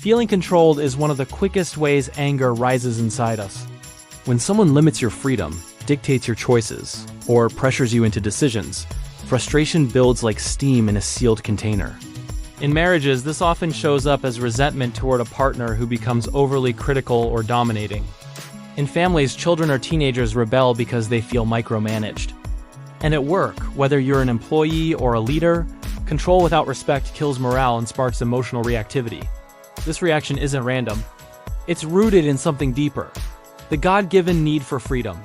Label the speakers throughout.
Speaker 1: Feeling controlled is one of the quickest ways anger rises inside us. When someone limits your freedom, dictates your choices, or pressures you into decisions, frustration builds like steam in a sealed container. In marriages, this often shows up as resentment toward a partner who becomes overly critical or dominating. In families, children or teenagers rebel because they feel micromanaged. And at work, whether you're an employee or a leader, control without respect kills morale and sparks emotional reactivity. This reaction isn't random. It's rooted in something deeper: the God-given need for freedom.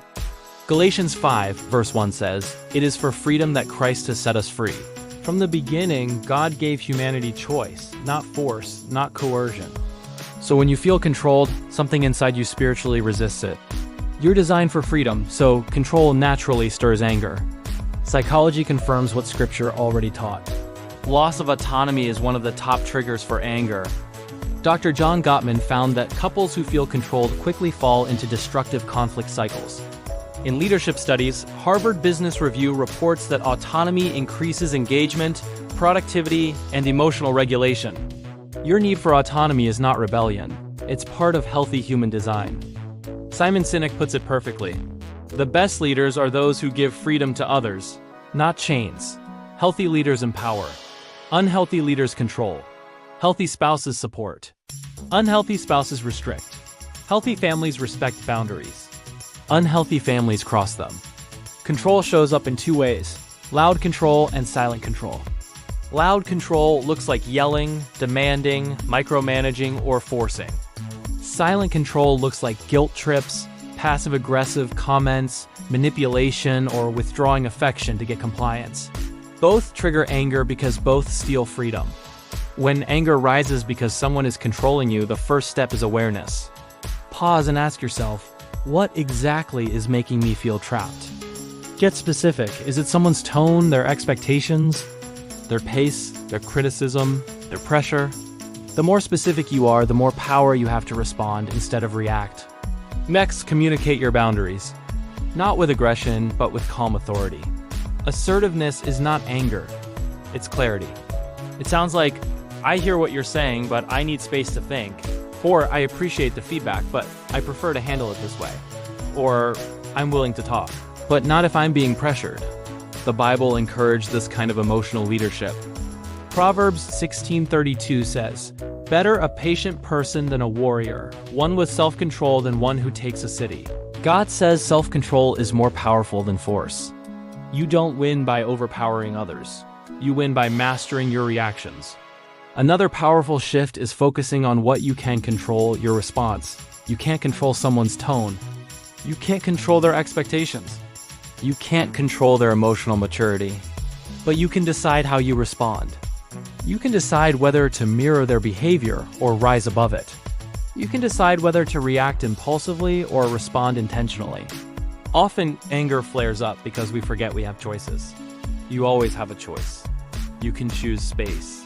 Speaker 1: Galatians 5, verse 1 says, "It is for freedom that Christ has set us free." From the beginning, God gave humanity choice, not force, not coercion. So when you feel controlled, something inside you spiritually resists it. You're designed for freedom, so control naturally stirs anger. Psychology confirms what Scripture already taught. Loss of autonomy is one of the top triggers for anger. Dr. John Gottman found that couples who feel controlled quickly fall into destructive conflict cycles. In leadership studies, Harvard Business Review reports that autonomy increases engagement, productivity, and emotional regulation. Your need for autonomy is not rebellion. It's part of healthy human design. Simon Sinek puts it perfectly. The best leaders are those who give freedom to others, not chains. Healthy leaders empower. Unhealthy leaders control. Healthy spouses support. Unhealthy spouses restrict. Healthy families respect boundaries. Unhealthy families cross them. Control shows up in two ways: loud control and silent control. Loud control looks like yelling, demanding, micromanaging, or forcing. Silent control looks like guilt trips, passive-aggressive comments, manipulation, or withdrawing affection to get compliance. Both trigger anger because both steal freedom. When anger rises because someone is controlling you, the first step is awareness. Pause and ask yourself, what exactly is making me feel trapped? Get specific. Is it someone's tone, their expectations, their pace, their criticism, their pressure? The more specific you are, the more power you have to respond instead of react. Next, communicate your boundaries. Not with aggression, but with calm authority. Assertiveness is not anger, it's clarity. It sounds like, I hear what you're saying, but I need space to think. Or, I appreciate the feedback, but I prefer to handle it this way. Or, I'm willing to talk, but not if I'm being pressured. The Bible encouraged this kind of emotional leadership. Proverbs 16:32 says, "Better a patient person than a warrior, one with self-control than one who takes a city." God says self-control is more powerful than force. You don't win by overpowering others. You win by mastering your reactions. Another powerful shift is focusing on what you can control: your response. You can't control someone's tone. You can't control their expectations. You can't control their emotional maturity. But you can decide how you respond. You can decide whether to mirror their behavior or rise above it. You can decide whether to react impulsively or respond intentionally. Often, anger flares up because we forget we have choices. You always have a choice. You can choose space.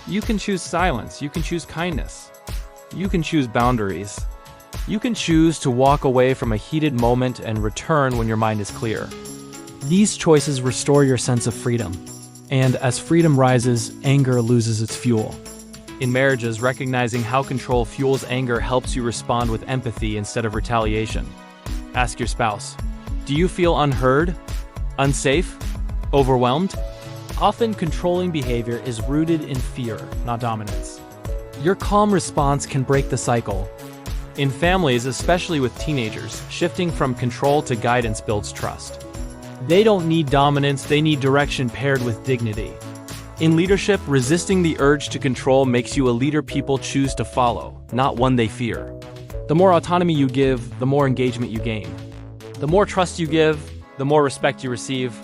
Speaker 1: You can choose silence. You can choose kindness. You can choose boundaries. You can choose to walk away from a heated moment and return when your mind is clear. These choices restore your sense of freedom. And as freedom rises, anger loses its fuel. In marriages, recognizing how control fuels anger helps you respond with empathy instead of retaliation. Ask your spouse, do you feel unheard? Unsafe? Overwhelmed? Often, controlling behavior is rooted in fear, not dominance. Your calm response can break the cycle. In families, especially with teenagers, shifting from control to guidance builds trust. They don't need dominance, they need direction paired with dignity. In leadership, resisting the urge to control makes you a leader people choose to follow, not one they fear. The more autonomy you give, the more engagement you gain. The more trust you give, the more respect you receive.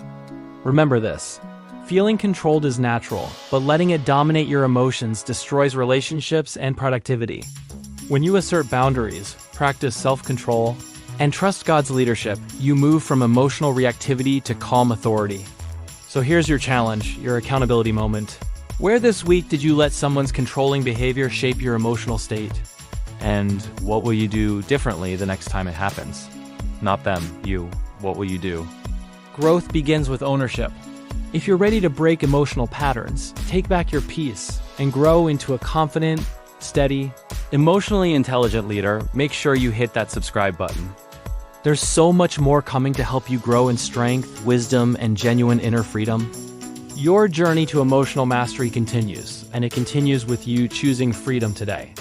Speaker 1: Remember this. Feeling controlled is natural, but letting it dominate your emotions destroys relationships and productivity. When you assert boundaries, practice self-control, and trust God's leadership, you move from emotional reactivity to calm authority. So here's your challenge, your accountability moment. Where this week did you let someone's controlling behavior shape your emotional state? And what will you do differently the next time it happens? Not them, you. What will you do? Growth begins with ownership. If you're ready to break emotional patterns, take back your peace, and grow into a confident, steady, emotionally intelligent leader, make sure you hit that subscribe button. There's so much more coming to help you grow in strength, wisdom, and genuine inner freedom. Your journey to emotional mastery continues, and it continues with you choosing freedom today.